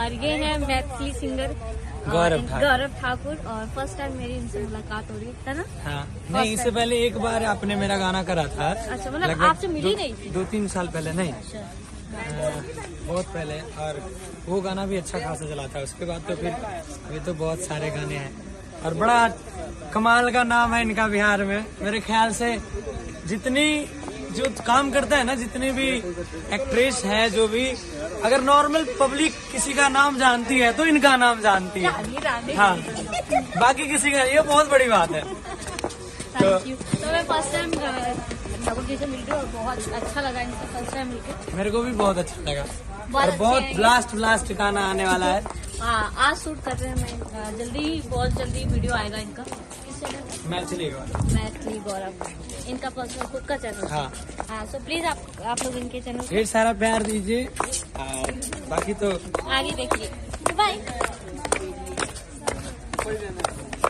और ये है मैथिली सिंगर गौरव ठाकुर। और फर्स्ट टाइम मेरी इनसे मुलाकात हो रही है ना? हाँ, नहीं इससे पहले एक बार आपने मेरा गाना करा था। अच्छा, मतलब आपसे मिली नहीं थी? 2-3 साल पहले नहीं। अच्छा। बहुत पहले, और वो गाना भी अच्छा खासा चला था। उसके बाद तो फिर अभी तो बहुत सारे गाने हैं और बड़ा कमाल का नाम है इनका बिहार में। मेरे ख्याल से जितनी जो काम करता है ना, जितनी भी एक्ट्रेस है, जो भी अगर नॉर्मल पब्लिक किसी का नाम जानती है तो इनका नाम जानती है। हाँ, बाकी किसी का, ये बहुत बड़ी बात है। Thank you. तो मैं फर्स्ट टाइम ठाकुर जी से मिल रही हूँ और बहुत अच्छा लगा इनसे फर्स्ट टाइम मिलकर। मेरे को भी बहुत अच्छा लगा और बहुत ब्लास्ट गाना आने वाला है। हाँ, आज शूट कर रहे हैं। मैं जल्दी, बहुत जल्दी वीडियो आएगा इनका। मैथिली गौरव इनका पर्सनल खुद का चैनल। हाँ, सो प्लीज आप लोग इनके चैनल ढेर सारा प्यार दीजिए। बाकी तो आगे देखिए। बाय।